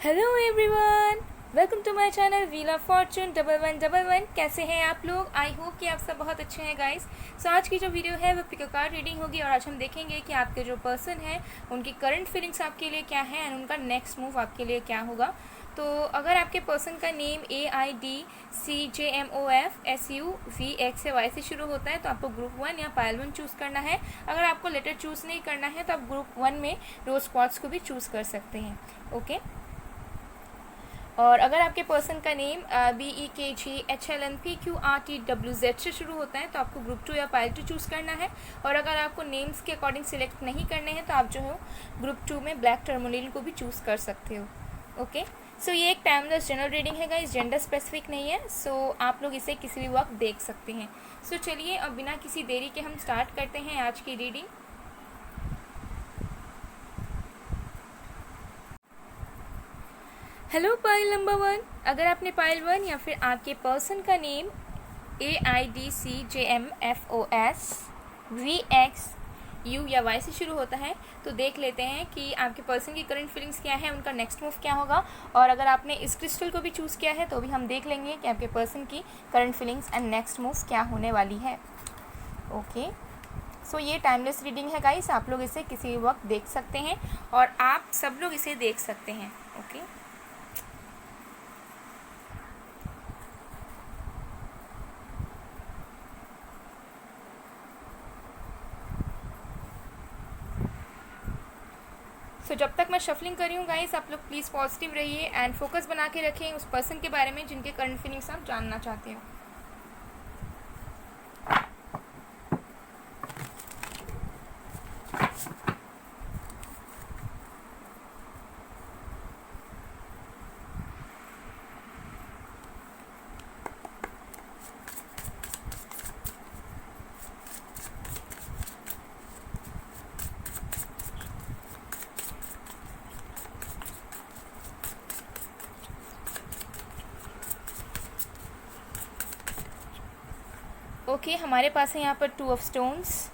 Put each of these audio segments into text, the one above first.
Hello everyone, welcome to my channel wheel of fortune 1111। कैसे हैं आप लोग? आई होप कि आप सब बहुत अच्छे हैं गाइस। सो आज की जो वीडियो है वो पिक अ कार्ड रीडिंग होगी और आज हम देखेंगे कि आपके जो पर्सन है उनकी करंट फीलिंग्स आपके लिए क्या है एंड उनका नेक्स्ट मूव आपके लिए क्या होगा। तो अगर आपके पर्सन का नेम AIDCJMOFSUVX से वाई से शुरू होता है तो आपको ग्रुप 1 या पायल 1 चूज़ करना है। अगर आपको लेटर चूज़ नहीं करना है तो आप ग्रुप 1 में रोज क्वार्ट्स को भी चूज़ कर सकते हैं। ओके। और अगर आपके पर्सन का नेम BEKGHLNPQRTWZ से शुरू होता है तो आपको ग्रुप 2 या पायल 2 चूज़ करना है। और अगर आपको नेम्स के अकॉर्डिंग सिलेक्ट नहीं करने हैं तो आप जो हो ग्रुप 2 में ब्लैक टर्मोनिल को भी चूज़ कर सकते हो। ओके। सो ये एक टाइमलेस जनरल रीडिंग है गाइस, जेंडर स्पेसिफिक नहीं है। सो आप लोग इसे किसी भी वक्त देख सकते हैं। सो चलिए अब बिना किसी देरी के हम स्टार्ट करते हैं आज की रीडिंग। हेलो पाइल नंबर 1, अगर आपने पाइल 1 या फिर आपके पर्सन का नेम AIDCJMFOSVX या Y से शुरू होता है तो देख लेते हैं कि आपके पर्सन की करंट फीलिंग्स क्या है, उनका नेक्स्ट मूव क्या होगा। और अगर आपने इस क्रिस्टल को भी चूज़ किया है तो भी हम देख लेंगे कि आपके पर्सन की current feelings and next move क्या होने वाली है। ओके। सो ये टाइमलेस रीडिंग है गाइस, आप लोग इसे किसी भी वक्त देख सकते हैं और आप सब लोग इसे देख सकते हैं। ओके। सो जब तक मैं शफलिंग कर रही हूँ गाइस, आप लोग प्लीज़ पॉजिटिव रहिए एंड फोकस बना के रखें उस पर्सन के बारे में जिनके करंट फीलिंग्स आप जानना चाहते हो। ओके, हमारे पास है यहाँ पर 2 ऑफ स्टोन्स,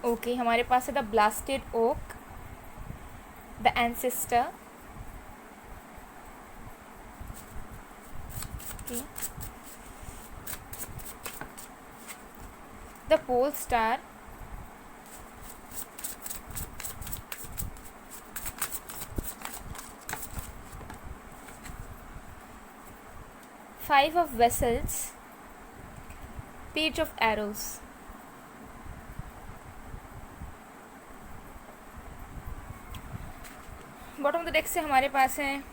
ओके हमारे पास है the blasted oak, the ancestor, okay the pole star, five of vessels, page of arrows. Bottom of the deck से हमारे पास है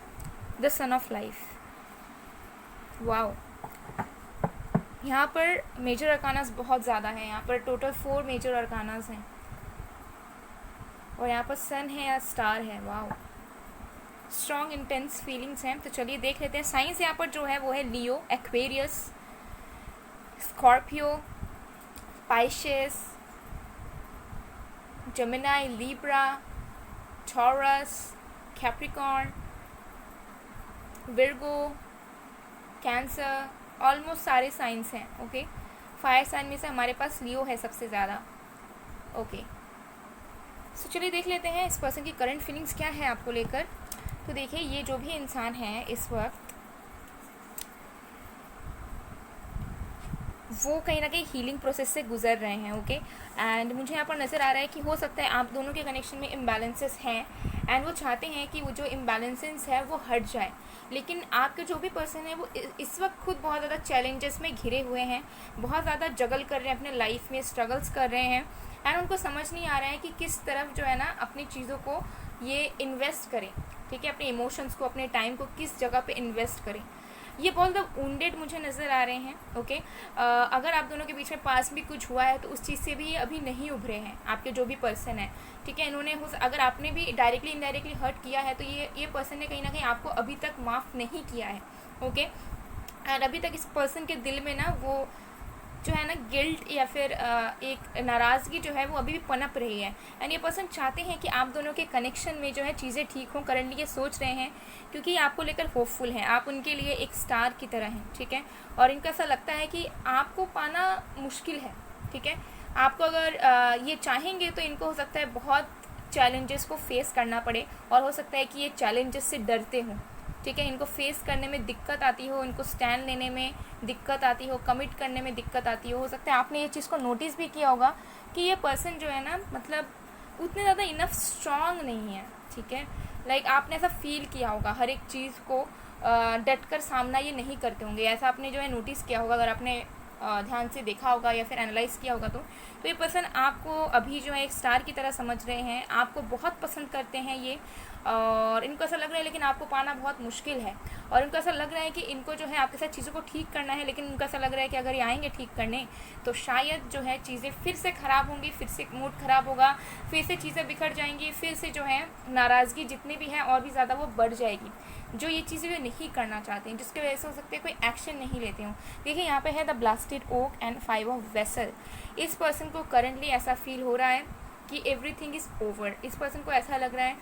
the sun of life. Wow, यहाँ पर मेजर अरकानास बहुत ज़्यादा है। यहाँ पर टोटल 4 मेजर अरकानास हैं और यहाँ पर सन है या स्टार है। वाओ, स्ट्रॉन्ग इंटेंस फीलिंग्स हैं। तो चलिए देख लेते हैं। साइंस यहाँ पर जो है वो है Leo, Aquarius, Scorpio, Pisces, Gemini, Libra, Taurus, Capricorn, Virgo, Cancer, almost सारे साइंस हैं। ओके। फायर साइन में से हमारे पास लियो है सबसे ज़्यादा। ओके। सो चलिए देख लेते हैं इस पर्सन की करंट फीलिंग्स क्या है आपको लेकर। तो देखिए, ये जो भी इंसान है इस वक्त वो कहीं ना कहीं हीलिंग प्रोसेस से गुजर रहे हैं। ओके। एंड मुझे यहाँ पर नज़र आ रहा है कि हो सकता है आप दोनों के कनेक्शन में इम्बैलेंसेस हैं एंड वो चाहते हैं कि वो जो इम्बैलेंसेस है वो हट जाए। लेकिन आपके जो भी पर्सन है वो इस वक्त खुद बहुत ज़्यादा चैलेंजेस में घिरे हुए हैं, बहुत ज़्यादा जगल कर रहे हैं, अपने लाइफ में स्ट्रगल्स कर रहे हैं एंड उनको समझ नहीं आ रहा है कि किस तरफ जो है ना अपनी चीज़ों को ये इन्वेस्ट करें। ठीक है, अपने इमोशंस को, अपने टाइम को किस जगह पे इन्वेस्ट करें। ये बहुत ज़्यादा वुंडेड मुझे नज़र आ रहे हैं। ओके। अगर आप दोनों के बीच में पास भी कुछ हुआ है तो उस चीज़ से भी ये अभी नहीं उभरे हैं, आपके जो भी पर्सन है। ठीक है, इन्होंने अगर आपने भी डायरेक्टली इनडायरेक्टली हर्ट किया है तो ये पर्सन ने कहीं ना कहीं आपको अभी तक माफ़ नहीं किया है। ओके। और अभी तक इस पर्सन के दिल में ना वो जो है ना गिल्ट या फिर एक नाराज़गी जो है वो अभी भी पनप रही है। एंड ये पर्सन चाहते हैं कि आप दोनों के कनेक्शन में जो है चीज़ें ठीक हों। करंटली ये सोच रहे हैं क्योंकि ये आपको लेकर होपफुल हैं, आप उनके लिए एक स्टार की तरह हैं, ठीक है। और इनको ऐसा लगता है कि आपको पाना मुश्किल है, ठीक है। आपको अगर ये चाहेंगे तो इनको हो सकता है बहुत चैलेंजेस को फेस करना पड़े, और हो सकता है कि ये चैलेंजेस से डरते हों, ठीक है। इनको फेस करने में दिक्कत आती हो, इनको स्टैंड लेने में दिक्कत आती हो, कमिट करने में दिक्कत आती हो सकता है आपने ये चीज़ को नोटिस भी किया होगा कि ये पर्सन जो है ना मतलब उतने ज़्यादा इनफ स्ट्रांग नहीं है, ठीक है। लाइक आपने ऐसा फील किया होगा, हर एक चीज़ को डट कर सामना ये नहीं करते होंगे, ऐसा आपने जो है नोटिस किया होगा अगर आपने ध्यान से देखा होगा या फिर एनालाइज़ किया होगा। तो ये पर्सन आपको अभी जो है एक स्टार की तरह समझ रहे हैं, आपको बहुत पसंद करते हैं ये, और इनको ऐसा लग रहा है लेकिन आपको पाना बहुत मुश्किल है। और इनको ऐसा लग रहा है कि इनको जो है आपके साथ चीज़ों को ठीक करना है, लेकिन इनको ऐसा लग रहा है कि अगर ये आएंगे ठीक करने तो शायद जो है चीज़ें फिर से ख़राब होंगी, फिर से मूड ख़राब होगा, फिर से चीज़ें बिखर जाएंगी, फिर से जो है नाराज़गी जितनी भी है और भी ज़्यादा वो बढ़ जाएगी। जो ये चीज़ें वे नहीं करना चाहते हैं, जिसकी वजह से हो सकता है कोई एक्शन नहीं लेते हों। देखिए यहाँ पे है the blasted oak and 5 of vessel. इस पर्सन को करंटली ऐसा फील हो रहा है कि एवरीथिंग इज़ ओवर। इस पर्सन को ऐसा लग रहा है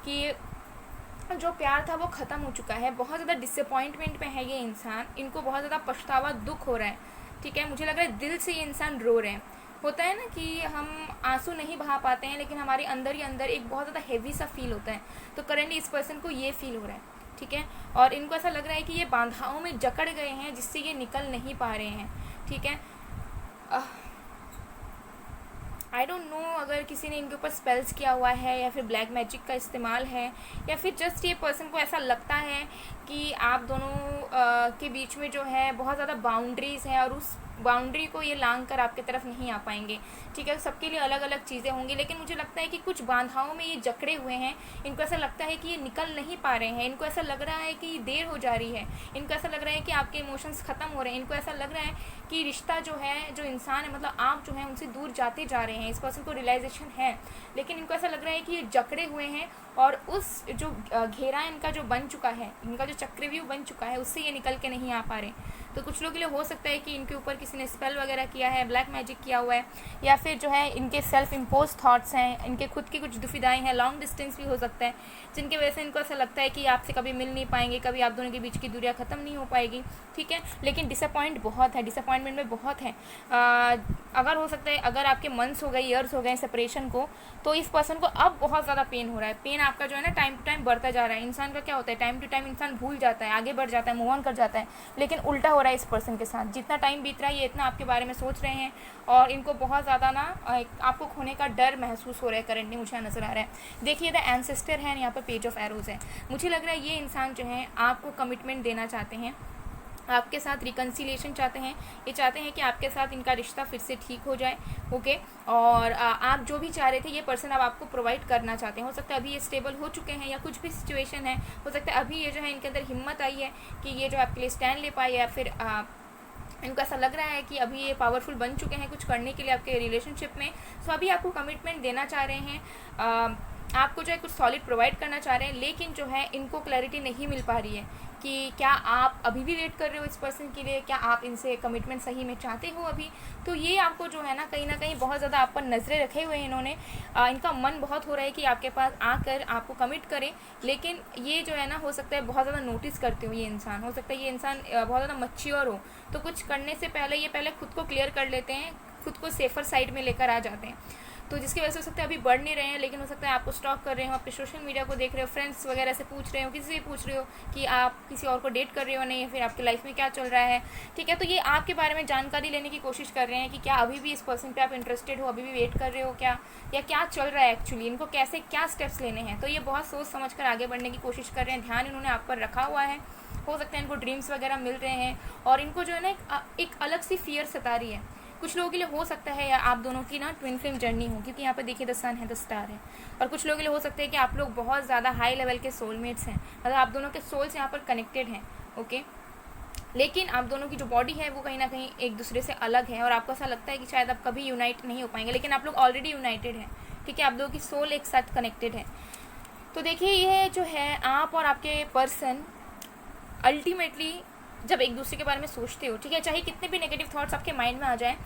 कि जो प्यार था वो ख़त्म हो चुका है, बहुत ज़्यादा डिसअपॉइंटमेंट में है ये इंसान, इनको बहुत ज़्यादा पछतावा दुख हो रहा है, ठीक है। मुझे लग रहा है दिल से ये इंसान रो रहे हैं। होता है ना कि हम आंसू नहीं बहा पाते हैं लेकिन हमारे अंदर ही अंदर एक बहुत ज़्यादा हेवी सा फील होता है, तो करंटली इस पर्सन को ये फील हो रहा है, ठीक है। और इनको ऐसा लग रहा है कि ये बाधाओं में जकड़ गए हैं जिससे ये निकल नहीं पा रहे हैं, ठीक है। आई डोंट नो अगर किसी ने इनके ऊपर स्पेल्स किया हुआ है या फिर ब्लैक मैजिक का इस्तेमाल है, या फिर जस्ट ये पर्सन को ऐसा लगता है कि आप दोनों के बीच में जो है बहुत ज़्यादा बाउंड्रीज़ हैं और उस बाउंड्री को ये लांग कर आपकी तरफ नहीं आ पाएंगे, ठीक है। सबके लिए अलग अलग चीज़ें होंगी, लेकिन मुझे लगता है कि कुछ बाधाओं में ये जकड़े हुए हैं। इनको ऐसा लगता है कि ये निकल नहीं पा रहे हैं, इनको ऐसा लग रहा है कि देर हो जा रही है, इनको ऐसा लग रहा है कि आपके इमोशंस ख़त्म हो रहे हैं, इनको ऐसा लग रहा है कि रिश्ता जो है, जो इंसान है, मतलब आप जो है उनसे दूर जाते जा रहे हैं। इस पर्सन को रियलाइजेशन है, लेकिन इनको ऐसा लग रहा है कि ये जकड़े हुए हैं और उस जो घेरा इनका जो बन चुका है, इनका जो चक्रव्यूह बन चुका है, उससे ये निकल के नहीं आ पा रहे। तो कुछ लोगों के लिए हो सकता है कि इनके ऊपर किसी ने स्पेल वगैरह किया है, ब्लैक मैजिक किया हुआ है, या फिर जो है इनके सेल्फ इम्पोज थॉट्स हैं, इनके खुद की कुछ दुविधाएं हैं, लॉन्ग डिस्टेंस भी हो सकता है, जिनकी वजह से इनको ऐसा लगता है कि आपसे कभी मिल नहीं पाएंगे, कभी आप दोनों के बीच की दूरियां ख़त्म नहीं हो पाएगी, ठीक है। लेकिन डिसअपॉइंटमेंट में बहुत है। अगर हो सकता है अगर आपके मंथ्स हो गए, ईयर्स हो गए सेपरेशन को, तो इस पर्सन को अब बहुत ज़्यादा पेन हो रहा है। पेन आपका जो है ना टाइम टू टाइम बढ़ता जा रहा है। इंसान का क्या होता है, टाइम टू टाइम इंसान भूल जाता है, आगे बढ़ जाता है, मूव ऑन कर जाता है, लेकिन उल्टा हो रहा है इस पर्सन के साथ। जितना टाइम बीत रहा है ये इतना आपके बारे में सोच रहे हैं और इनको बहुत ज़्यादा ना आपको खोने का डर महसूस हो रहा है करंटली, मुझे नज़र आ रहा है। देखिए द एंसेस्टर है, यहाँ पर पेज ऑफ एरोज़ है। मुझे लग रहा है ये इंसान जो है आपको कमिटमेंट देना चाहते हैं, आपके साथ रिकन्सिलिएशन चाहते हैं। ये चाहते हैं कि आपके साथ इनका रिश्ता फिर से ठीक हो जाए, ओके। और आप जो भी चाह रहे थे ये पर्सन अब आपको प्रोवाइड करना चाहते हैं। हो सकता है अभी ये स्टेबल हो चुके हैं या कुछ भी सिचुएशन है, हो सकता है अभी ये जो है इनके अंदर हिम्मत आई है कि ये जो आपके लिए स्टैंड ले पाए, या फिर इनको ऐसा लग रहा है कि अभी ये पावरफुल बन चुके हैं कुछ करने के लिए आपके रिलेशनशिप में। सो अभी आपको कमिटमेंट देना चाह रहे हैं, आपको जो है कुछ सॉलिड प्रोवाइड करना चाह रहे हैं, लेकिन जो है इनको क्लैरिटी नहीं मिल पा रही है कि क्या आप अभी भी वेट कर रहे हो इस पर्सन के लिए, क्या आप इनसे कमिटमेंट सही में चाहते हो अभी। तो ये आपको जो है ना कहीं बहुत ज़्यादा आप पर नज़रें रखे हुए हैं इन्होंने। इनका मन बहुत हो रहा है कि आपके पास आकर आपको कमिट करें, लेकिन ये जो है ना हो सकता है बहुत ज़्यादा नोटिस करते हो ये इंसान, हो सकता है ये इंसान बहुत ज़्यादा मैच्योर हो, तो कुछ करने से पहले ये पहले खुद को क्लियर कर लेते हैं, खुद को सेफर साइड में लेकर आ जाते हैं। तो जिसकी वजह से हो सकता है अभी बढ़ नहीं रहे हैं, लेकिन हो सकता है आपको स्टॉक कर रहे हो, आपके सोशल मीडिया को देख रहे हो, फ्रेंड्स वगैरह से पूछ रहे हो, किसी से पूछ रहे हो कि आप किसी और को डेट कर रहे हो नहीं, या फिर आपकी लाइफ में क्या चल रहा है, ठीक है। तो ये आपके बारे में जानकारी लेने की कोशिश कर रहे हैं कि क्या अभी भी इस पर्सन पे आप इंटरेस्टेड हो, अभी भी वेट कर रहे हो क्या, या क्या चल रहा है एक्चुअली, इनको कैसे क्या स्टेप्स लेने हैं। तो ये बहुत सोच समझ कर आगे बढ़ने की कोशिश कर रहे हैं, ध्यान इन्होंने आप पर रखा हुआ है। हो सकता है इनको ड्रीम्स वगैरह मिल रहे हैं और इनको जो है ना एक अलग सी फियर सता रही है। कुछ लोगों के लिए हो सकता है या आप दोनों की ना ट्विन फ्लेम जर्नी हो, क्योंकि यहाँ पर देखिए द सन है, द स्टार है। और कुछ लोगों के लिए हो सकता है कि आप लोग बहुत ज़्यादा हाई लेवल के सोलमेट्स हैं, मतलब आप दोनों के सोल्स यहाँ पर कनेक्टेड हैं, ओके। लेकिन आप दोनों की जो बॉडी है वो कहीं ना कहीं एक दूसरे से अलग है और आपको ऐसा लगता है कि शायद आप कभी यूनाइट नहीं हो पाएंगे, लेकिन आप लोग ऑलरेडी यूनाइटेड हैं, ठीक है। आप दोनों की सोल एक साथ कनेक्टेड है। तो देखिए ये जो है आप और आपके पर्सन अल्टीमेटली जब एक दूसरे के बारे में सोचते हो, ठीक है, चाहे कितने भी नेगेटिव थॉट्स आपके माइंड में आ जाए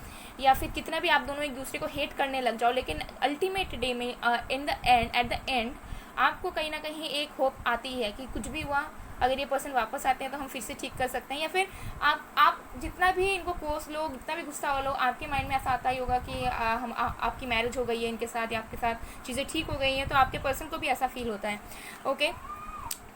या फिर कितना भी आप दोनों एक दूसरे को हेट करने लग जाओ, लेकिन अल्टीमेट डे में in the end, at the end, आपको कहीं ना कहीं एक होप आती है कि कुछ भी हुआ, अगर ये पर्सन वापस आते हैं तो हम फिर से ठीक कर सकते हैं। या फिर आप जितना भी इनको कोस लो, जितना भी गुस्सा हो लो, आपके माइंड में ऐसा आता ही होगा कि आपकी मैरिज हो गई है इनके साथ, या आपके साथ चीज़ें ठीक हो गई हैं, तो आपके पर्सन को भी ऐसा फील होता है। ओके,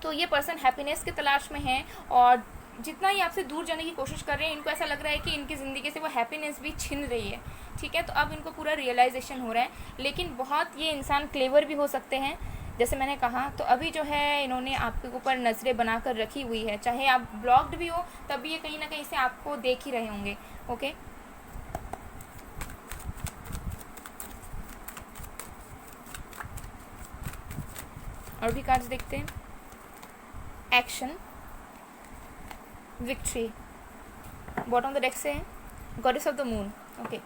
तो ये पर्सन हैप्पीनेस की तलाश में है, और जितना ही आपसे दूर जाने की कोशिश कर रहे हैं, इनको ऐसा लग रहा है कि इनकी ज़िंदगी से वो हैप्पीनेस भी छिन रही है, ठीक है। तो अब इनको पूरा रियलाइजेशन हो रहा है, लेकिन बहुत ये इंसान क्लेवर भी हो सकते हैं, जैसे मैंने कहा। तो अभी जो है इन्होंने आपके ऊपर नज़रें बना कर रखी हुई है, चाहे आप ब्लॉक्ड भी हो तब भी ये कहीं ना कहीं से आपको देख ही रहे होंगे। ओके, और भी कार्ड्स देखते हैं। Action, victory, bottom of the deck से है goddess of the moon. Okay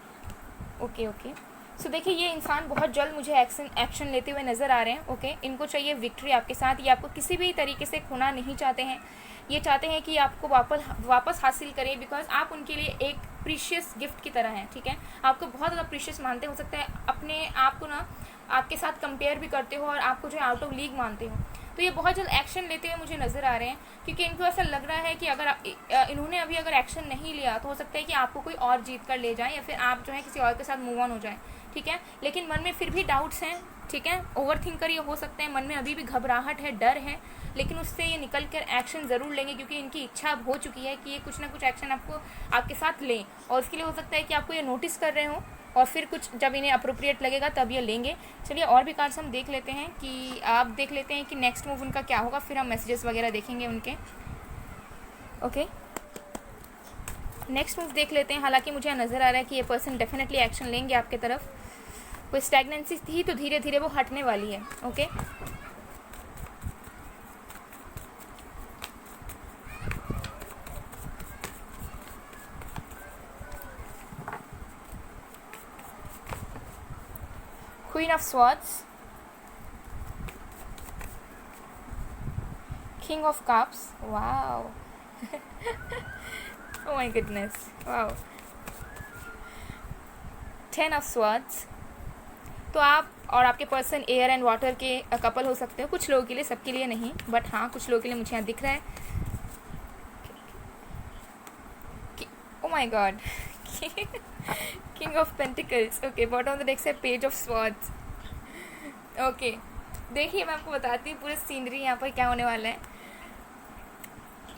okay okay, so देखिए ये इंसान बहुत जल्द मुझे एक्शन लेते हुए नज़र आ रहे हैं। ओके, इनको चाहिए विक्ट्री आपके साथ। ये आपको किसी भी तरीके से खोना नहीं चाहते हैं, ये चाहते हैं कि आपको वापस हासिल करें, बिकॉज आप उनके लिए एक प्रीशियस गिफ्ट की तरह हैं, ठीक है। आपको बहुत ज़्यादा प्रीशियस मानते हो सकता है, अपने आप को ना आपके साथ कंपेयर भी करते हो और आपको जो है आउट ऑफ लीग मानते हो। तो ये बहुत जल्द एक्शन लेते हुए मुझे नज़र आ रहे हैं, क्योंकि इनको ऐसा लग रहा है कि अगर इन्होंने अभी अगर एक्शन नहीं लिया तो हो सकता है कि आपको कोई और जीत कर ले जाए, या फिर आप जो है किसी और के साथ मूव ऑन हो जाए, ठीक है। लेकिन मन में फिर भी डाउट्स हैं, ठीक है, ओवर थिंकर ये हो सकते हैं, मन में अभी भी घबराहट है, डर है, लेकिन उससे ये निकल कर एक्शन ज़रूर लेंगे, क्योंकि इनकी इच्छा अब हो चुकी है कि ये कुछ ना कुछ एक्शन आपके साथ लें। और उसके लिए हो सकता है कि आपको ये नोटिस कर रहे हो, और फिर कुछ जब इन्हें अप्रोप्रिएट लगेगा तब ये लेंगे। चलिए और भी कार्ड्स हम देख लेते हैं, कि आप देख लेते हैं कि नेक्स्ट मूव उनका क्या होगा, फिर हम मैसेजेस वगैरह देखेंगे उनके। ओके, नेक्स्ट मूव देख लेते हैं। हालांकि मुझे नज़र आ रहा है कि ये पर्सन डेफिनेटली एक्शन लेंगे आपके तरफ। कोई स्टैग्नेंसी थी तो धीरे धीरे वो हटने वाली है। Okay, queen of swords, king of cups, wow oh my goodness, wow, 10 of swords. तो आप और आपके पर्सन एयर एंड वाटर के कपल हो सकते हो, कुछ लोगों के लिए, सबके लिए नहीं, बट हाँ कुछ लोगों के लिए मुझे यहाँ दिख रहा है। ओह my God, king of pentacles. Okay, bottom of the deck से पेज ऑफ स्वॉर्ड्स। ओके, देखिए मैं आपको बताती हूँ पूरे सीनरी यहाँ पर क्या होने वाला है।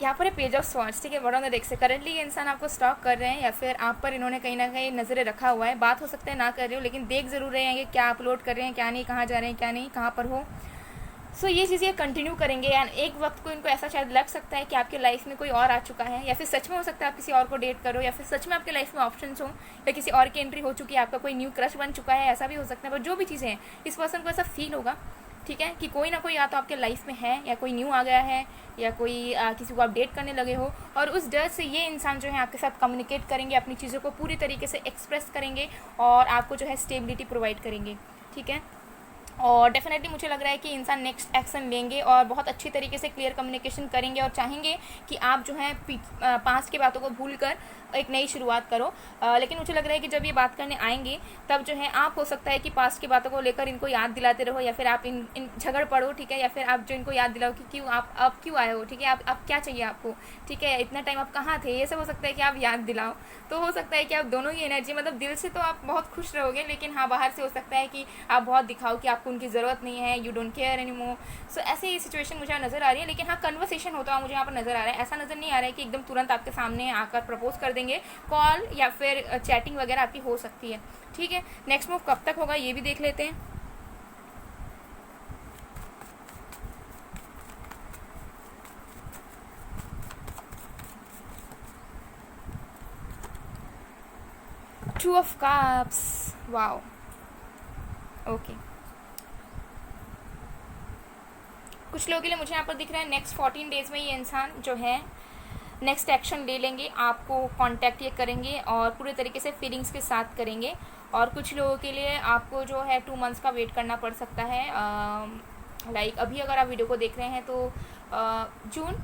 यहाँ पर है पेज ऑफ स्वॉर्ड्स, ठीक है, बॉटम ऑफ द डेक से। करंटली ये इंसान आपको स्टॉक कर रहे हैं, या फिर आप पर इन्होंने कहीं ना कहीं नज़रें रखा हुआ है। बात हो सकता है ना कर रहे हो, लेकिन देख ज़रूर रहे हैं कि क्या अपलोड कर रहे हैं, क्या नहीं, कहाँ जा रहे हैं, क्या नहीं, कहाँ पर हो। सो ये चीज़ें कंटिन्यू करेंगे, एंड एक वक्त को इनको ऐसा शायद लग सकता है कि आपके लाइफ में कोई और आ चुका है, या फिर सच में हो सकता है आप किसी और को डेट करो, या फिर सच में आपके लाइफ में ऑप्शंस हो, या किसी और की एंट्री हो चुकी है, आपका कोई न्यू क्रश बन चुका है, ऐसा भी हो सकता है। पर जो भी चीज़ें हैं, इस पर्सन को ऐसा फील होगा, ठीक है, कि कोई ना कोई या तो आपके लाइफ में है, या कोई न्यू आ गया है, या कोई किसी को आप डेट करने लगे हो, और उस डर से ये इंसान जो है आपके साथ कम्युनिकेट करेंगे, अपनी चीज़ों को पूरी तरीके से एक्सप्रेस करेंगे, और आपको जो है स्टेबिलिटी प्रोवाइड करेंगे, ठीक है। और डेफिनेटली मुझे लग रहा है कि इंसान नेक्स्ट एक्शन लेंगे और बहुत अच्छी तरीके से क्लियर कम्युनिकेशन करेंगे, और चाहेंगे कि आप जो है पास्ट की बातों को भूल कर एक नई शुरुआत करो। लेकिन मुझे लग रहा है कि जब ये बात करने आएंगे तब जो है आप हो सकता है कि पास्ट की बातों को लेकर इनको याद दिलाते रहो, या फिर आप इन झगड़ पड़ो, ठीक है, या फिर आप जो इनको याद दिलाओ कि क्यों आप क्यों आए हो, ठीक है, आप क्या चाहिए आपको, ठीक है, इतना टाइम आप कहाँ थे, ये सब हो सकता है कि आप याद दिलाओ। तो हो सकता है कि आप दोनों की एनर्जी, मतलब दिल से तो आप बहुत खुश रहोगे, लेकिन हाँ बाहर से हो सकता है कि आप बहुत दिखाओ कि आपको उनकी ज़रूरत नहीं है, you don't care any more. So ऐसे ही सिचुएशन मुझे नज़र आ रही है, लेकिन हाँ कन्वर्सेशन होता हुआ मुझे यहाँ पर नज़र आ रहा है। ऐसा नज़र नहीं आ रहा है कि एकदम तुरंत आपके सामने आकर प्रपोज कर देंगे, कॉल या फिर चैटिंग वगैरह आपकी हो सकती है, ठीक है। नेक्स्ट मूव कब तक होगा ये भी देख लेते हैं। Two of cups, wow, okay. कुछ लोगों के लिए मुझे यहाँ पर दिख रहा है नेक्स्ट 14 डेज़ में ये इंसान जो है नेक्स्ट एक्शन ले लेंगे, आपको कांटेक्ट ये करेंगे और पूरे तरीके से फीलिंग्स के साथ करेंगे। और कुछ लोगों के लिए आपको जो है 2 मंथ्स का वेट करना पड़ सकता है। लाइक अभी अगर आप वीडियो को देख रहे हैं तो जून,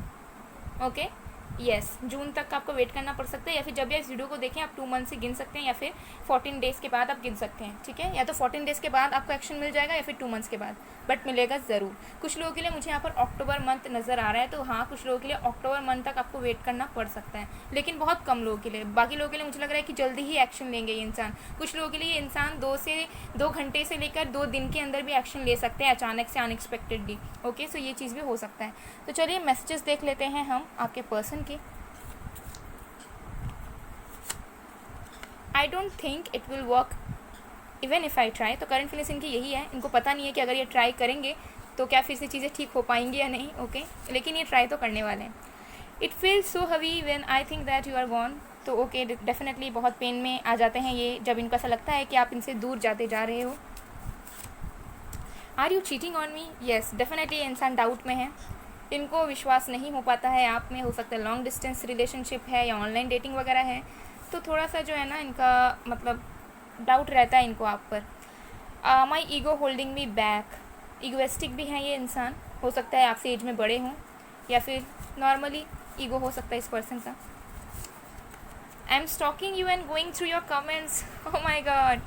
ओके, यस, जून तक आपको वेट करना पड़ सकता है, या फिर जब भी इस वीडियो को देखें आप 2 मंथ से गिन सकते हैं, या फिर 14 डेज़ के बाद आप गिन सकते हैं, ठीक है। या तो 14 डेज़ के बाद आपको एक्शन मिल जाएगा या फिर 2 मंथ्स के बाद, बट मिलेगा ज़रूर। कुछ लोगों के लिए मुझे यहाँ पर अक्टूबर मंथ नज़र आ रहा है, तो हाँ, कुछ लोगों के लिए अक्टूबर मंथ तक आपको वेट करना पड़ सकता है, लेकिन बहुत कम लोगों के लिए। बाकी लोगों के लिए मुझे लग रहा है कि जल्दी ही एक्शन लेंगे ये इंसान। कुछ लोगों के लिए ये इंसान 2 घंटे से लेकर 2 दिन के अंदर भी एक्शन ले सकते हैं, अचानक से, अनएक्सपेक्टेडली। ओके, सो ये चीज़ भी हो सकता है। तो चलिए मैसेजेस देख लेते हैं हम आपके पर्सन के। I don't think it will work even if I try. तो करंट फीलिंग्स इनकी यही है, इनको पता नहीं है कि अगर ये ट्राई करेंगे तो क्या फिर से चीज़ें ठीक हो पाएंगी या नहीं। ओके, लेकिन ये ट्राई तो करने वाले हैं। It feels so heavy when I think that you are gone. तो ओके, डेफिनेटली बहुत पेन में आ जाते हैं ये जब इनको ऐसा लगता है कि आप इनसे दूर जाते जा रहे हो। Are you cheating on me? Yes, definitely ये इंसान डाउट में है, इनको विश्वास नहीं हो पाता है आप में। हो सकता है लॉन्ग डिस्टेंस रिलेशनशिप है या ऑनलाइन डेटिंग वगैरह है, तो थोड़ा सा जो है ना इनका मतलब डाउट रहता है इनको आप पर। My ego holding me back, egoistic भी है ये इंसान। हो सकता है आपसे एज में बड़े हों, या फिर नॉर्मली ईगो हो सकता है इस पर्सन का। I am stalking you and going through your comments. Oh my god,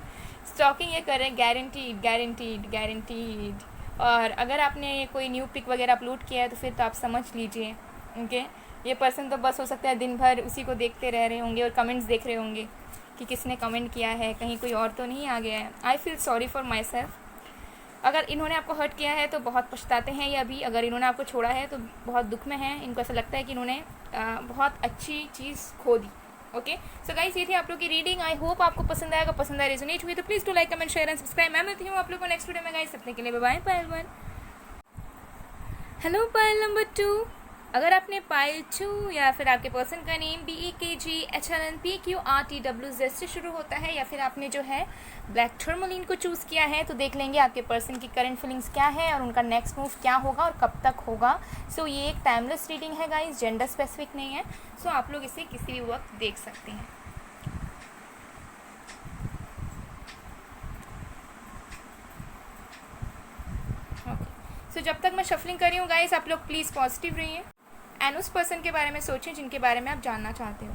stalking ये करें, गारंटीड गारंटीड गारंटीड। और अगर आपने कोई न्यू पिक वगैरह अपलोड किया है तो फिर तो आप समझ लीजिए। ओके, ये पर्सन तो बस हो सकता है दिन भर उसी को देखते रह रहे होंगे और कमेंट्स देख रहे होंगे कि किसने कमेंट किया है, कहीं कोई और तो नहीं आ गया है। I feel sorry for my self. अगर इन्होंने आपको हर्ट किया है तो बहुत पछताते हैं ये अभी। अगर इन्होंने आपको छोड़ा है तो बहुत दुख में है। इनको ऐसा लगता है कि इन्होंने बहुत अच्छी चीज़ खो दी। ओके, सो गाइस, ये थी आप लोग की रीडिंग। आई होप आपको पसंद आएगा, पसंद आए, रेजोनेट हुई तो please to like, comment, share and subscribe. मैं मिलती हूँ आप लोग को नेक्स्ट वीडियो में गाइस। अपने के लिए बाय बाय पायल 1। Hello pile number 2। अगर आपने पायल 2 या फिर आपके पर्सन का नेम BEKGHLNPQRTWZ से शुरू होता है, या फिर आपने जो है ब्लैक टर्मोलिन को चूज़ किया है, तो देख लेंगे आपके पर्सन की करंट फीलिंग्स क्या है और उनका नेक्स्ट मूव क्या होगा और कब तक होगा। सो ये एक टाइमलेस रीडिंग है गाइस, जेंडर स्पेसिफिक नहीं है। सो आप लोग इसे किसी भी वक्त देख सकते हैं। सो जब तक मैं शफलिंग कर रही हूँ गाइस, आप लोग प्लीज़ पॉजिटिव रहिए एंड उस पर्सन के बारे में सोचें जिनके बारे में आप जानना चाहते हो।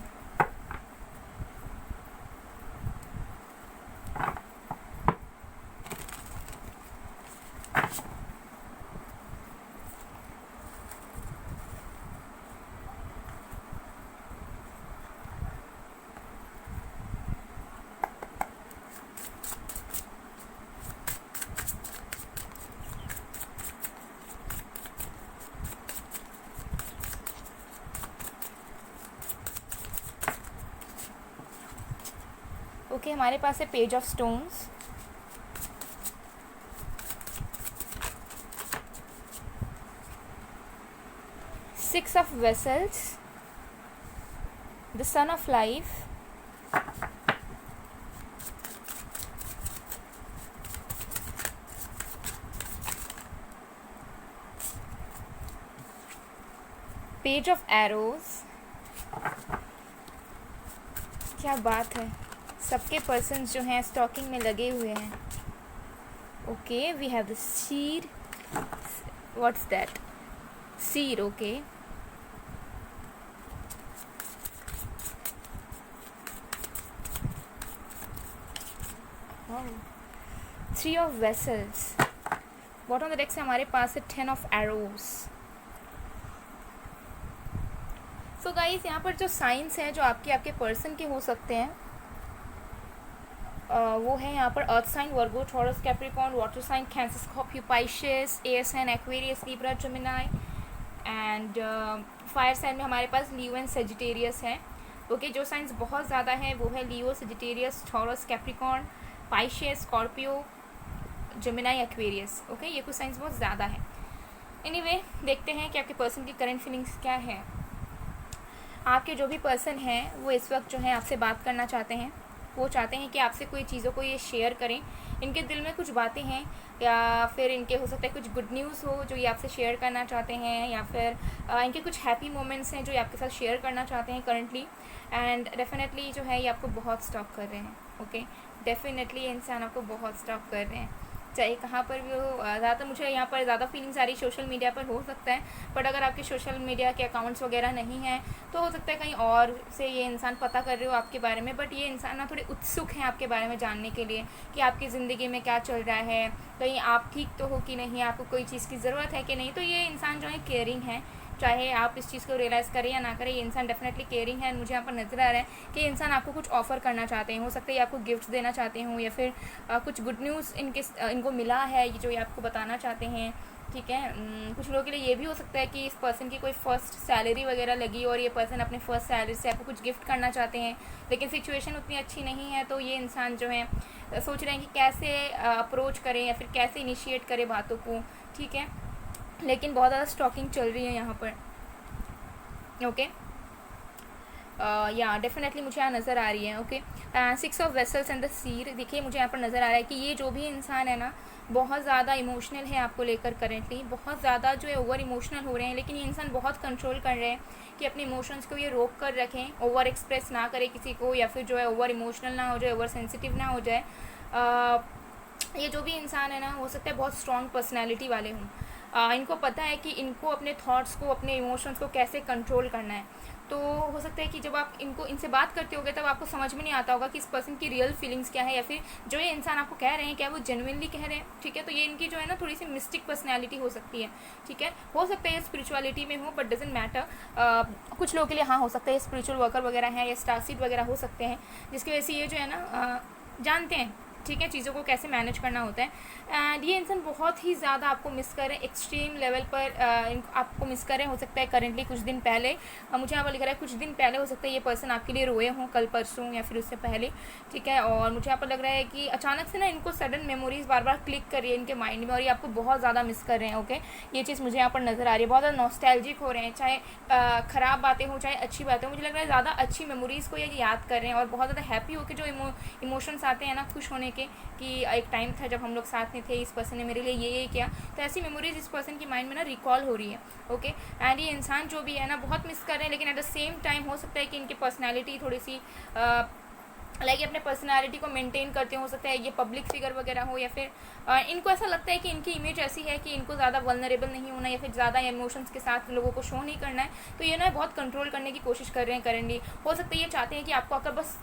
ओके, हमारे पास है page of stones, six of vessels, the sun of life, page of arrows. क्या बात है, सबके पर्सन्स जो हैं स्टॉकिंग में लगे हुए हैं। Okay, we have the seed, what's that, seed. Okay, three of vessels. Bottom of the deck से हमारे पास है 10 ऑफ एरोज। सो गाइस, यहाँ पर जो साइंस हैं जो आपके पर्सन के हो सकते हैं, वो है यहाँ पर earth sign Virgo, Taurus, Capricorn, water sign Cancer, Scorpio, Pisces, air sign Aquarius, Libra, Gemini and fire sign में हमारे पास लियो एंड सेजिटेरियस है। ओके, जो साइंस बहुत ज़्यादा है वो है Leo, Sagittarius, Taurus, Capricorn, Pisces, Scorpio, Gemini, Aquarius. Okay, ये कुछ साइंस बहुत ज़्यादा है। एनीवे, देखते हैं कि आपके पर्सन की करंट फीलिंग्स क्या है। आपके जो भी पर्सन हैं वो इस वक्त जो है आपसे बात करना चाहते हैं। वो चाहते हैं कि आपसे कोई चीज़ों को ये शेयर करें। इनके दिल में कुछ बातें हैं, या फिर इनके हो सकता है कुछ गुड न्यूज़ हो जो ये आपसे शेयर करना चाहते हैं, या फिर इनके कुछ हैप्पी मोमेंट्स हैं जो ये आपके साथ शेयर करना चाहते हैं करंटली। एंड डेफिनेटली जो है ये आपको बहुत स्टॉक कर रहे हैं। ओके, डेफिनेटली ये इंसान आपको बहुत स्टॉक कर रहे हैं। चाहे कहाँ पर भी हो। ज़्यादातर मुझे यहाँ पर ज़्यादा फीलिंग्स आ रही सोशल मीडिया पर हो सकता है, बट अगर आपके सोशल मीडिया के अकाउंट्स वगैरह नहीं हैं तो हो सकता है कहीं और से ये इंसान पता कर रहे हो आपके बारे में, बट ये इंसान ना थोड़े उत्सुक हैं आपके बारे में जानने के लिए कि आपकी ज़िंदगी में क्या चल रहा है, कहीं आप ठीक तो हो कि नहीं, आपको कोई चीज़ की ज़रूरत है कि नहीं। तो ये इंसान जो है केयरिंग है, चाहे आप इस चीज़ को रियलाइज़ करें या ना करें, ये इंसान डेफिनेटली केयरिंग है। मुझे यहाँ पर नज़र आ रहा है कि इंसान आपको कुछ ऑफ़र करना चाहते हैं, हो सकता है ये आपको गिफ्ट्स देना चाहते हों या फिर कुछ गुड न्यूज़ इनको मिला है जो ये आपको बताना चाहते हैं, ठीक है। कुछ लोगों के लिए ये भी हो सकता है कि इस पर्सन की कोई फ़र्स्ट सैलरी वगैरह लगी और ये पर्सन अपने फर्स्ट सैलरी से आपको कुछ गिफ्ट करना चाहते हैं, लेकिन सिचुएशन उतनी अच्छी नहीं है, तो ये इंसान जो है सोच रहे हैं कि कैसे अप्रोच करें या फिर कैसे इनिशिएट करें बातों को, ठीक है। लेकिन बहुत ज़्यादा स्टॉकिंग चल रही है यहाँ पर, ओके। या डेफिनेटली मुझे यहाँ नज़र आ रही है, okay. 6 of vessels and the seer, देखिए मुझे यहाँ पर नज़र आ रहा है कि ये जो भी इंसान है ना बहुत ज़्यादा इमोशनल है आपको लेकर करेंटली, बहुत ज़्यादा जो है ओवर इमोशनल हो रहे हैं, लेकिन ये इंसान बहुत कंट्रोल कर रहे हैं कि अपने इमोशंस को ये रोक कर रखें, ओवर एक्सप्रेस ना करें किसी को, या फिर जो है ओवर इमोशनल ना हो जाए, ओवर सेंसिटिव ना हो जाए। ये जो भी इंसान है ना हो सकता है बहुत स्ट्रॉन्ग पर्सनैलिटी वाले हों, इनको पता है कि इनको अपने थॉट्स को, अपने इमोशंस को कैसे कंट्रोल करना है। तो हो सकता है कि जब आप इनसे बात करते होगे तब आपको समझ में नहीं आता होगा कि इस पर्सन की रियल फीलिंग्स क्या है, या फिर जो ये इंसान आपको कह रहे हैं क्या वो जेन्युइनली कह रहे हैं, ठीक है। तो ये इनकी जो है ना थोड़ी सी मिस्टिक पर्सनैलिटी हो सकती है, ठीक है। हो सकता है ये स्पिरिचुअलिटी में हो, बट डजेंट मैटर। कुछ लोगों के लिए हाँ हो सकता है स्पिरिचुअल वर्कर वगैरह हैं या स्टारसीड वगैरह हो सकते हैं, जिसकी वजह से ये जो है ना जानते हैं, ठीक है, चीज़ों को कैसे मैनेज करना होता है। एंड ये इंसान बहुत ही ज़्यादा आपको मिस कर रहे हैं, एक्सट्रीम लेवल पर आपको मिस कर रहे हैं। हो सकता है करेंटली कुछ दिन पहले, मुझे यहाँ पर लिख रहा है कुछ दिन पहले हो सकता है ये पर्सन आपके लिए रोए हों, कल परसों या फिर उससे पहले, ठीक है। और मुझे यहाँ पर लग रहा है कि अचानक से ना इनको सडन मेमोरीज़ बार बार क्लिक कर रही है इनके माइंड में और ये आपको बहुत ज़्यादा मिस कर रहे हैं, ओके। ये चीज़ मुझे यहाँ पर नज़र आ रही है, बहुत ज़्यादा नॉस्टैल्जिक हो रहे हैं, चाहे ख़राब बातें हो चाहे अच्छी बातें हो। मुझे लग रहा है ज़्यादा अच्छी मेमोरीज़ को ये याद कर रहे हैं और बहुत ज़्यादा हैप्पी हो के जो इमोशंस आते हैं ना खुश होने के, कि एक टाइम था जब हम लोग साथ में थे, इस पर्सन ने मेरे लिए ये किया, तो ऐसी मेमोरीज इस पर्सन की माइंड में ना रिकॉल हो रही है, ओके। एंड ये इंसान जो भी है ना बहुत मिस कर रहे हैं, लेकिन एट द सेम टाइम हो सकता है कि इनकी पर्सनैलिटी थोड़ी सी लाइक अपने पर्सनालिटी को मेंटेन करते हो सकता है ये पब्लिक फिगर वगैरह हो, या फिर इनको ऐसा लगता है कि इनकी इमेज ऐसी है कि इनको ज़्यादा वल्नरेबल नहीं होना या फिर ज़्यादा इमोशंस के साथ लोगों को शो नहीं करना है, तो ये ना बहुत कंट्रोल करने की कोशिश कर रहे हैं करेंटली। हो सकता है ये चाहते हैं कि आपको आकर बस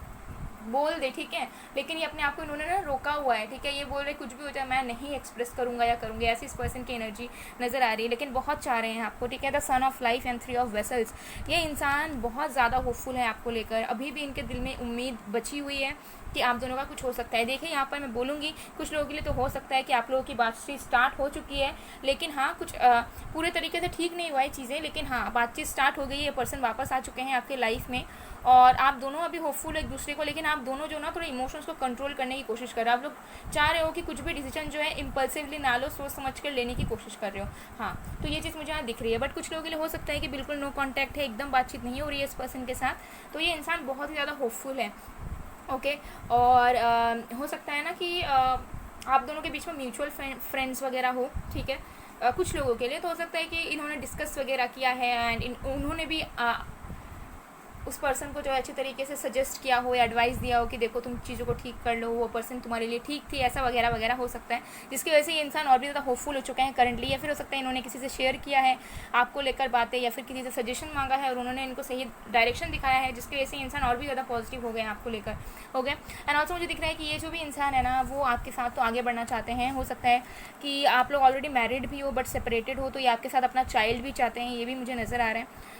बोल दे, ठीक है, लेकिन ये अपने आप को इन्होंने ना रोका हुआ है, ठीक है। ये बोल रहे कुछ भी हो जाए मैं नहीं एक्सप्रेस करूँगा या करूँगी, ऐसी इस पर्सन की एनर्जी नज़र आ रही है, लेकिन बहुत चाह रहे हैं आपको, ठीक है। The sun of life and 3 of vessels, ये इंसान बहुत ज़्यादा होपफुल है आपको लेकर, अभी भी इनके दिल में उम्मीद बची हुई है कि आप दोनों का कुछ हो सकता है। देखिए यहाँ पर मैं बोलूँगी कुछ लोगों के लिए तो हो सकता है कि आप लोगों की बातचीत स्टार्ट हो चुकी है, लेकिन हाँ कुछ पूरे तरीके से ठीक नहीं हुआ है चीज़ें, लेकिन हाँ बातचीत स्टार्ट हो गई है, ये पर्सन वापस आ चुके हैं आपके लाइफ में और आप दोनों अभी होपफुल एक दूसरे को, लेकिन आप दोनों जो ना थोड़े इमोशंस को कंट्रोल करने की कोशिश कर रहे हो। आप लोग चाह रहे हो कि कुछ भी डिसीजन जो है इम्पल्सिवली ना लो, सोच समझ कर लेने की कोशिश कर रहे हो, हाँ। तो ये चीज़ मुझे यहाँ दिख रही है, बट कुछ लोगों के लिए हो सकता है कि बिल्कुल नो कॉन्टैक्ट है, एकदम बातचीत नहीं हो रही है इस पर्सन के साथ, तो ये इंसान बहुत ही ज़्यादा होपफुल है, ओके। और हो सकता है ना कि आप दोनों के बीच में म्यूचुअल फ्रेंड्स वगैरह हो, ठीक है। कुछ लोगों के लिए तो हो सकता है कि इन्होंने डिस्कस वगैरह किया है एंड उन्होंने भी उस पर्सन को जो है अच्छे तरीके से सजेस्ट किया हो या एडवाइस दिया हो कि देखो तुम चीज़ों को ठीक कर लो, वो पर्सन तुम्हारे लिए ठीक थी, ऐसा वगैरह वगैरह हो सकता है, जिसकी वजह से ये इंसान और भी ज़्यादा होपफुल हो चुके हैं करंटली। या फिर हो सकता है इन्होंने किसी से शेयर किया है आपको लेकर बातें, या फिर किसी से सजेशन मांगा है और उन्होंने इनको सही डायरेक्शन दिखाया है, जिसकी वजह से इंसान और भी ज़्यादा पॉजिटिव हो गए हैं आपको लेकर, हो गए। एंड ऑल्सो मुझे दिख रहा है कि ये जो भी इंसान है ना वो आपके साथ तो आगे बढ़ना चाहते हैं। हो सकता है कि आप लोग ऑलरेडी मैरिड भी हो बट सेपरेटेड हो, तो ये आपके साथ अपना चाइल्ड भी चाहते हैं, ये भी मुझे नज़र आ रहा है।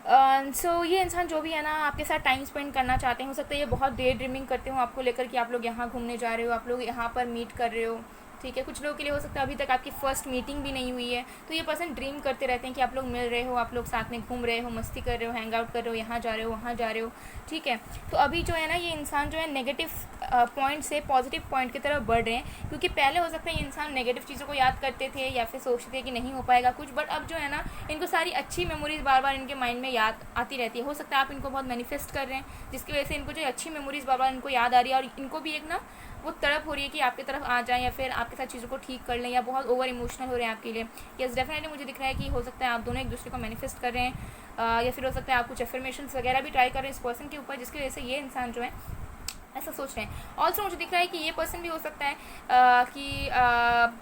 सो ये इंसान जो भी है ना आपके साथ टाइम स्पेंड करना चाहते हैं। हो सकता है ये बहुत डे ड्रीमिंग करते हो आपको लेकर कि आप लोग यहाँ घूमने जा रहे हो, आप लोग यहाँ पर मीट कर रहे हो, ठीक है। कुछ लोगों के लिए हो सकता है अभी तक आपकी फर्स्ट मीटिंग भी नहीं हुई है, तो ये पर्सन ड्रीम करते रहते हैं कि आप लोग मिल रहे हो, आप लोग साथ में घूम रहे हो, मस्ती कर रहे हो, हैंग आउट कर रहे हो, यहाँ जा रहे हो वहाँ जा रहे हो, ठीक है। तो अभी जो है ना ये इंसान जो है नेगेटिव पॉइंट से पॉजिटिव पॉइंट की तरफ बढ़ रहे हैं, क्योंकि पहले हो सकता है ये इंसान नेगेटिव चीज़ों को याद करते थे या फिर सोचते थे कि नहीं हो पाएगा कुछ, बट अब जो है ना इनको सारी अच्छी मेमोरीज बार बार इनके माइंड में याद आती रहती है। हो सकता है आप इनको बहुत मैनिफेस्ट कर रहे हैं, जिसकी वजह से इनको जो अच्छी मेमोरीज बार बार इनको याद आ रही है और इनको भी एक ना वो तड़प हो रही है कि आपकी तरफ आ जाए या फिर आपके साथ चीज़ों को ठीक कर लें, या बहुत ओवर इमोशनल हो रहे हैं आपके लिए। यस डेफिनेटली मुझे दिख रहा है कि हो सकता है आप दोनों एक दूसरे को मैनिफेस्ट कर रहे हैं, या फिर हो सकता है आप कुछ एफर्मेशंस वगैरह भी ट्राई कर रहे हैं इस पर्सन के ऊपर, जिसकी वजह से ये इंसान जो है ऐसा सोच रहे हैं। ऑल्सो मुझे दिख रहा है कि ये पर्सन भी हो सकता है कि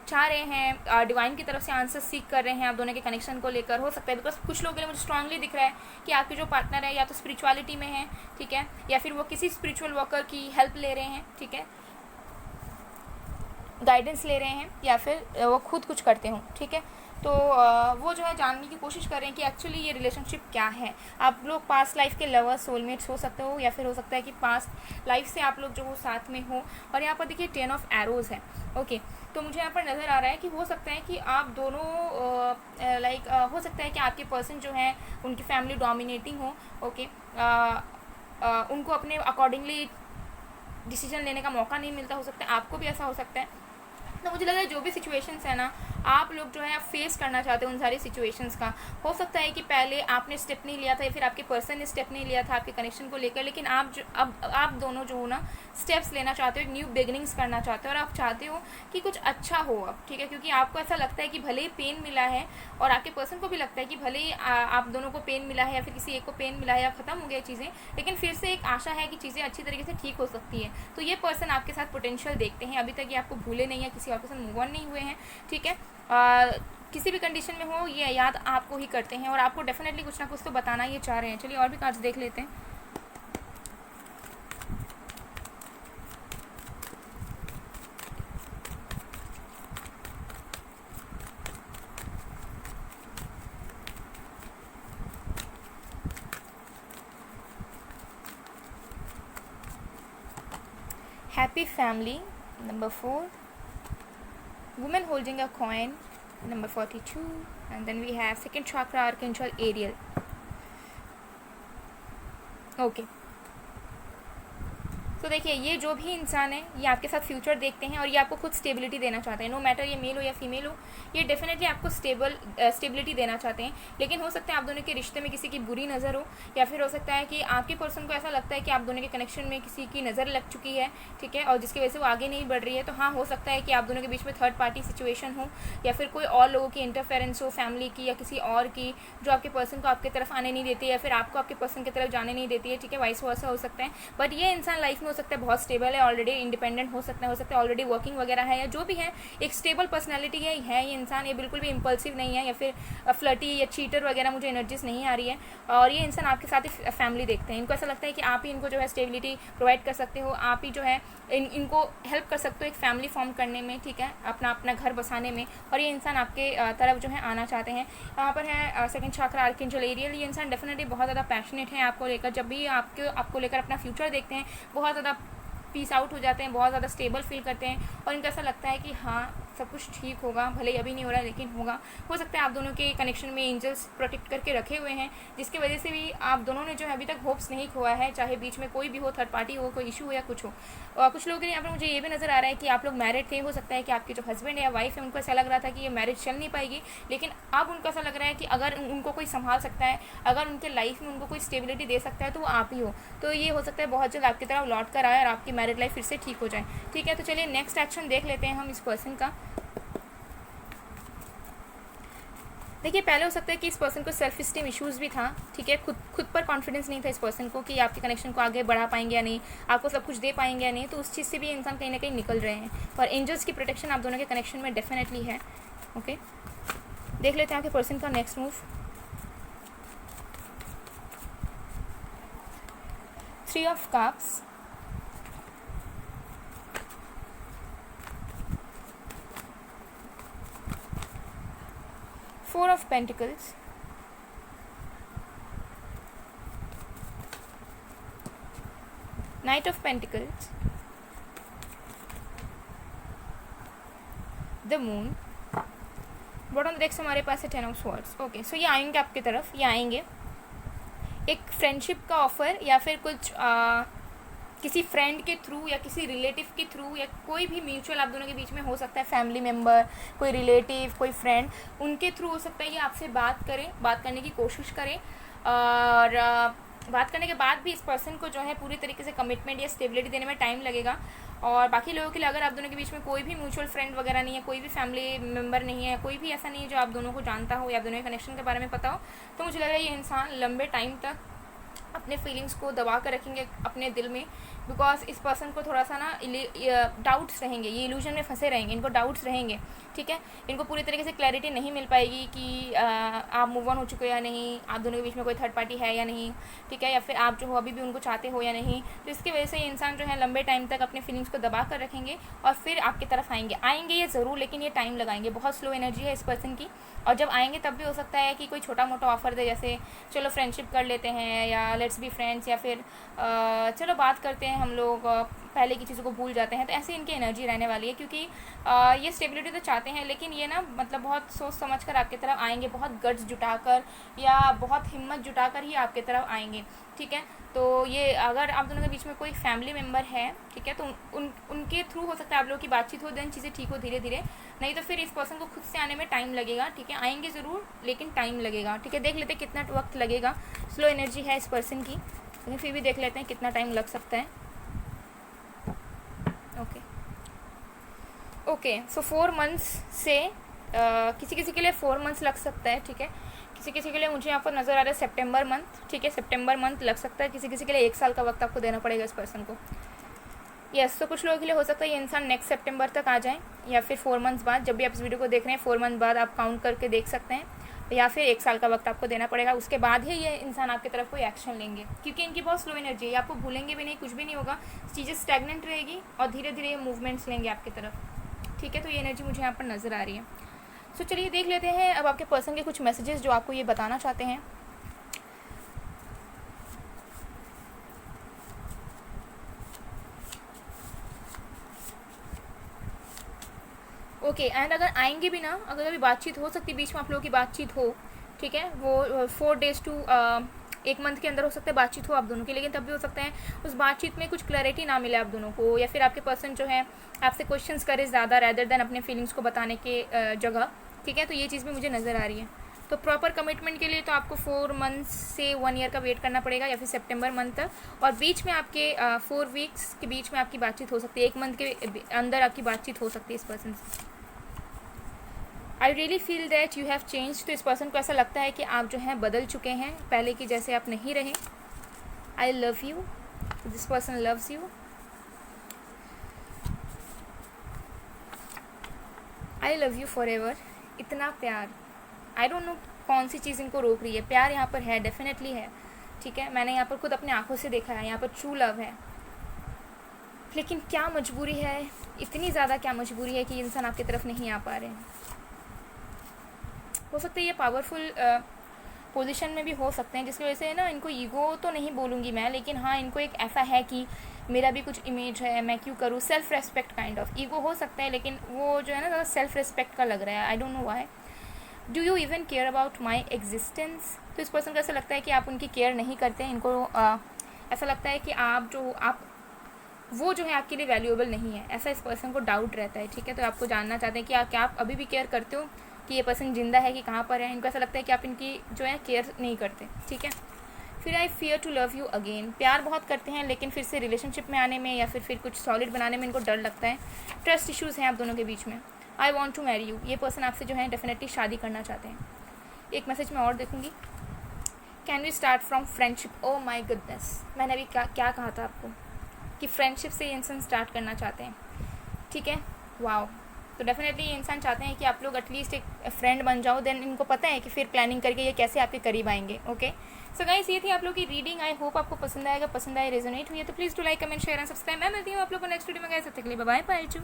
चाह रहे हैं, डिवाइन की तरफ से आंसर सीख कर रहे हैं आप दोनों के कनेक्शन को लेकर, हो सकता है। बिकॉज कुछ लोगों के लिए मुझे स्ट्रांगली दिख रहा है कि आपके जो पार्टनर है या तो स्पिरिचुअलिटी में है, ठीक है, या फिर वो किसी स्पिरिचुअल वर्कर की हेल्प ले रहे हैं, ठीक है, गाइडेंस ले रहे हैं, या फिर वो खुद कुछ करते हों, ठीक है। तो वो जो है जानने की कोशिश कर रहे हैं कि एक्चुअली ये रिलेशनशिप क्या है। आप लोग पास्ट लाइफ के लवर्स, सोलमेट्स हो सकते हो, या फिर हो सकता है कि पास्ट लाइफ से आप लोग जो वो साथ में हो। और यहाँ पर देखिए 10 ऑफ एरोज़ है, ओके। तो मुझे यहाँ पर नज़र आ रहा है कि हो सकता है कि आप दोनों हो सकता है कि आपके पर्सन जो है उनकी फैमिली डोमिनेटिंग हो, ओके, उनको अपने अकॉर्डिंगली डिसीजन लेने का मौका नहीं मिलता, हो सकता है आपको भी ऐसा हो सकता है। तो मुझे लग रहा है जो भी सिचुएशंस है ना, आप लोग जो है फेस करना चाहते हो उन सारी सिचुएशंस का। हो सकता है कि पहले आपने स्टेप नहीं लिया था या फिर आपके पर्सन ने स्टेप नहीं लिया था आपके कनेक्शन को लेकर, लेकिन अब आप दोनों जो हो ना स्टेप्स लेना चाहते हो, एक न्यू बिगनिंग्स करना चाहते हो, और आप चाहते हो कि कुछ अच्छा हो अब, ठीक है। क्योंकि आपको ऐसा लगता है कि भले ही पेन मिला है, और आपके पर्सन को भी लगता है कि भले ही आप दोनों को पेन मिला है या फिर किसी एक को पेन मिला है या ख़त्म हो गया चीज़ें, लेकिन फिर से एक आशा है कि चीज़ें अच्छी तरीके से ठीक हो सकती है। तो ये पर्सन आपके साथ पोटेंशियल देखते हैं, अभी तक ये आपको भूले नहीं है, किसी और के साथ मूव ऑन नहीं हुए हैं, ठीक है। किसी भी कंडीशन में हो ये याद आपको ही करते हैं, और आपको डेफिनेटली कुछ ना कुछ तो बताना ये चाह रहे हैं। चलिए और भी कार्ड्स देख लेते हैं। Happy family, number 4. Woman holding a coin, number 42. And then we have second chakra archangel Ariel. Okay. तो देखिए ये जो भी इंसान है ये आपके साथ फ्यूचर देखते हैं, और ये आपको खुद स्टेबिलिटी देना चाहते हैं। नो मैटर ये मेल हो या फीमेल हो, ये डेफिनेटली आपको स्टेबिलिटी देना चाहते हैं। लेकिन हो सकता है आप दोनों के रिश्ते में किसी की बुरी नज़र हो, या फिर हो सकता है कि आपके पर्सन को ऐसा लगता है कि आप दोनों के कनेक्शन में किसी की नज़र लग चुकी है, ठीक है, और जिसकी वजह से वो आगे नहीं बढ़ रही है। तो हाँ, हो सकता है कि आप दोनों के बीच में थर्ड पार्टी सिचुएशन हो, या फिर कोई और लोगों की इंटरफेरेंस हो, फैमिली की या किसी और की, जो आपके पर्सन को आपकी तरफ आने नहीं देती है, या फिर आपको आपके पर्सन की तरफ जाने नहीं देती है, ठीक है, वाइस वर्सा हो सकता है। बट ये इंसान लाइफ में हो सकता है बहुत स्टेबल है, ऑलरेडी इंडिपेंडेंट हो सकता है ऑलरेडी वर्किंग वगैरह है, या जो भी है एक स्टेबल पर्सनालिटी है ये इंसान। ये बिल्कुल भी इम्पल्सिव नहीं है, या फिर फ्लर्टी या चीटर वगैरह मुझे एनर्जीज नहीं आ रही है। और ये इंसान आपके साथ ही फैमिली देखते हैं। इनको ऐसा लगता है कि आप ही इनको जो है स्टेबिलिटी प्रोवाइड कर सकते हो, आप ही जो है इनको हेल्प कर सकते हो एक फैमिली फॉर्म करने में, ठीक है, अपना घर बसाने में। और ये इंसान आपके तरफ जो है आना चाहते हैं। यहाँ पर है सेकंड चक्रा आर्कएंजल एरियल। ये इंसान डेफिनेटली बहुत ज़्यादा पैशनेट है आपको लेकर। जब भी आपको लेकर अपना फ्यूचर देखते हैं बहुत ज़्यादा पीस आउट हो जाते हैं, बहुत ज़्यादा स्टेबल फील करते हैं, और इनको ऐसा लगता है कि हाँ सब कुछ ठीक होगा, भले ही अभी नहीं हो रहा लेकिन होगा। हो सकता है आप दोनों के कनेक्शन में एंजल्स प्रोटेक्ट करके रखे हुए हैं, जिसकी वजह से भी आप दोनों ने जो है अभी तक होप्स नहीं खोया है, चाहे बीच में कोई भी हो, थर्ड पार्टी हो, कोई इशू हो या कुछ हो। और कुछ लोगों के लिए यहाँ पर मुझे ये भी नज़र आ रहा है कि आप लोग मैरिड थे। हो सकता है कि आपके जो हस्बैंड है या वाइफ है उनको ऐसा लग रहा था कि ये मैरिज चल नहीं पाएगी, लेकिन अब उनको ऐसा लग रहा है कि अगर उनको कोई संभाल सकता है, अगर उनके लाइफ में उनको कोई स्टेबिलिटी दे सकता है तो वो आप ही हो। तो ये हो सकता है बहुत जल्द आपकी तरफ लौट कर आए और आपकी मैरिड लाइफ फिर से ठीक हो जाए, ठीक है। तो चलिए नेक्स्ट एक्शन देख लेते हैं हम इस पर्सन का। देखिए पहले हो सकता है कि इस पर्सन को सेल्फ स्टीम इश्यूज़ भी था, ठीक है, खुद पर कॉन्फिडेंस नहीं था इस पर्सन को कि आपके कनेक्शन को आगे बढ़ा पाएंगे या नहीं, आपको सब कुछ दे पाएंगे या नहीं। तो उस चीज़ से भी इंसान कहीं ना कहीं निकल रहे हैं, और एंजल्स की प्रोटेक्शन आप दोनों के कनेक्शन में डेफिनेटली है। ओके, देख लेते हैं आपके पर्सन का next move. 3 of cups, Four of Pentacles, Knight of Pentacles, The Moon, bottom decks हमारे पास है 10 ऑफ स्वॉर्ड्स। ओके, सो ये आएंगे आपकी तरफ, ये आएंगे एक फ्रेंडशिप का ऑफ़र, या फिर कुछ किसी फ्रेंड के थ्रू या किसी रिलेटिव के थ्रू, या कोई भी म्यूचुअल आप दोनों के बीच में हो सकता है, फैमिली मेम्बर, कोई रिलेटिव, कोई फ्रेंड, उनके थ्रू हो सकता है ये आपसे बात करें, बात करने की कोशिश करें। और बात करने के बाद भी इस पर्सन को जो है पूरी तरीके से कमिटमेंट या स्टेबिलिटी देने में टाइम लगेगा। और बाकी लोगों के लिए अगर आप दोनों के बीच में कोई भी म्यूचुअल फ्रेंड वगैरह नहीं है, कोई भी फैमिली मेम्बर नहीं है, कोई भी ऐसा नहीं है जो आप दोनों को जानता हो या आप दोनों के कनेक्शन के बारे में पता हो, तो मुझे लग रहा है ये इंसान लंबे टाइम तक अपने फीलिंग्स को दबा कर रखेंगे अपने दिल में, बिकॉज इस पर्सन को थोड़ा सा ना डाउट्स रहेंगे, ये इल्यूजन में फंसे रहेंगे, इनको डाउट्स रहेंगे, ठीक है। इनको पूरी तरीके से क्लैरिटी नहीं मिल पाएगी कि आप मूव ऑन हो चुके हो या नहीं, आप दोनों के बीच में कोई थर्ड पार्टी है या नहीं, ठीक है, या फिर आप जो हो अभी भी उनको चाहते हो या नहीं। तो इसकी वजह से ये इंसान जो है लंबे टाइम तक अपने फीलिंग्स को दबा कर रखेंगे और फिर आपकी तरफ आएंगे ये ज़रूर, लेकिन ये टाइम लगाएंगे, बहुत स्लो एनर्जी है इस पर्सन की। और जब आएंगे तब भी हो सकता है कि कोई छोटा मोटा ऑफर दे, जैसे चलो फ्रेंडशिप कर लेते हैं, या लेट्स बी फ्रेंड्स, या फिर चलो बात करते हैं हम लोग, पहले की चीज़ों को भूल जाते हैं। तो ऐसे इनकी एनर्जी रहने वाली है, क्योंकि ये स्टेबिलिटी तो चाहते हैं, लेकिन ये ना मतलब बहुत सोच समझ कर आपकी तरफ आएंगे, बहुत गट्स जुटाकर या बहुत हिम्मत जुटाकर ही आपकी तरफ आएंगे, ठीक है। तो ये अगर आप दोनों के बीच में कोई फैमिली मेम्बर है, ठीक है, तो उनके थ्रू हो सकता है आप लोगों की बातचीत हो, देन चीज़ें ठीक हो धीरे धीरे, नहीं तो फिर इस पर्सन को खुद से आने में टाइम लगेगा, ठीक है। आएंगे ज़रूर लेकिन टाइम लगेगा, ठीक है। देख लेते हैं कितना वक्त लगेगा, स्लो एनर्जी है इस पर्सन की, लेकिन फिर भी देख लेते हैं कितना टाइम लग सकता है। ओके सो 4 मंथ्स से किसी किसी के लिए 4 मंथ्स लग सकता है, ठीक है। किसी किसी के लिए मुझे यहाँ पर नज़र आ रहा है सितंबर मंथ, ठीक है, सितंबर मंथ लग सकता है। किसी किसी के लिए 1 साल का वक्त आपको देना पड़ेगा इस पर्सन को। यस, तो कुछ लोगों के लिए हो सकता है ये इंसान नेक्स्ट सितंबर तक आ जाए, या फिर 4 मंथ्स बाद, जब भी आप इस वीडियो को देख रहे हैं 4 मंथ बाद आप काउंट करके देख सकते हैं, या फिर 1 साल का वक्त आपको देना पड़ेगा। उसके बाद ही ये इंसान आपकी तरफ कोई एक्शन लेंगे, क्योंकि इनकी बहुत स्लो एनर्जी है, आपको भूलेंगे भी नहीं, कुछ भी नहीं होगा, चीज़ें स्टैग्नेंट रहेगी और धीरे धीरे ये मूवमेंट्स लेंगे आपकी तरफ, ठीक है। तो ये एनर्जी मुझे यहाँ पर नज़र आ रही है। सो चलिए देख लेते हैं अब आपके पर्सन के कुछ मैसेजेस जो आपको ये बताना चाहते हैं। ओके एंड अगर आएंगे भी ना, अगर अभी बातचीत हो सकती है बीच में आप लोगों की बातचीत हो, ठीक है, वो 4 days to 1 मंथ के अंदर हो सकता है बातचीत हो आप दोनों की, लेकिन तब भी हो सकता है उस बातचीत में कुछ क्लैरिटी ना मिले आप दोनों को, या फिर आपके पर्सन जो है आपसे क्वेश्चंस करे ज़्यादा रैदर देन अपने फीलिंग्स को बताने के जगह, ठीक है। तो ये चीज़ भी मुझे नज़र आ रही है। तो प्रॉपर कमिटमेंट के लिए तो आपको 4 मंथ्स से 1 ईयर का वेट करना पड़ेगा, या फिर सितंबर मंथ तक, और बीच में आपके 4 वीक्स के बीच में आपकी बातचीत हो सकती है, 1 मंथ के अंदर आपकी बातचीत हो सकती है इस पर्सन से। I really feel that you have change, तो इस पर्सन को ऐसा लगता है कि आप जो हैं बदल चुके हैं, पहले की जैसे आप नहीं रहे। I love you, this person loves you. I love you for ever, इतना प्यार, आई डोंट नो कौन सी चीज़ इनको रोक रही है। प्यार यहाँ पर है, डेफिनेटली है, ठीक है, मैंने यहाँ पर खुद अपने आंखों से देखा है, यहाँ पर ट्रू लव है, लेकिन क्या मजबूरी है, इतनी ज़्यादा क्या मजबूरी है कि इंसान आपकी तरफ नहीं आ पा रहे हैं। हो सकता है ये पावरफुल पोजीशन में भी हो सकते हैं, जिसकी वजह से ना इनको ईगो तो नहीं बोलूँगी मैं, लेकिन हाँ इनको एक ऐसा है कि मेरा भी कुछ इमेज है, मैं क्यों करूँ, self respect kind of ego हो सकता है, लेकिन वो जो है ना ज़्यादा सेल्फ रेस्पेक्ट का लग रहा है। I don't know why. Do you even care about my existence, तो इस पर्सन को ऐसा लगता है कि आप उनकी केयर नहीं करते हैं, इनको ऐसा लगता है कि आप वो जो है आपके लिए वैल्यूएबल नहीं है, ऐसा इस पर्सन को डाउट रहता है, ठीक है। तो आपको जानना चाहते हैं कि क्या आप अभी भी केयर करते हो, कि ये पर्सन जिंदा है कि कहाँ पर है। इनको ऐसा लगता है कि आप इनकी जो है केयर नहीं करते, ठीक है। फिर I fear to love you again, प्यार बहुत करते हैं, लेकिन फिर से रिलेशनशिप में आने में या फिर कुछ सॉलिड बनाने में इनको डर लगता है। ट्रस्ट इश्यूज़ हैं आप दोनों के बीच में। I want to marry you, ये पर्सन आपसे जो है डेफिनेटली शादी करना चाहते हैं। एक मैसेज मैं और देखूँगी। Can we start from friendship, oh my goodness, मैंने अभी क्या कहा था आपको कि फ्रेंडशिप से ये इंसान स्टार्ट करना चाहते हैं, ठीक है। वाओ, तो डेफिनेटली ये इंसान चाहते हैं कि आप लोग एटलीस्ट एक फ्रेंड बन जाओ, देन इनको पता है कि फिर प्लानिंग करके ये कैसे आपके करीब आएंगे। ओके सो गाइस, ये थी आप लोग की रीडिंग। आई होप आपको पसंद आएगा, पसंद आए, रेजोनेट हुई है तो please to like, comment, share and subscribe. मैं मिलती हूँ आप लोग को नेक्स्ट वीडियो में। गाइस तब तक के लिए बाय बाय, पायल चू।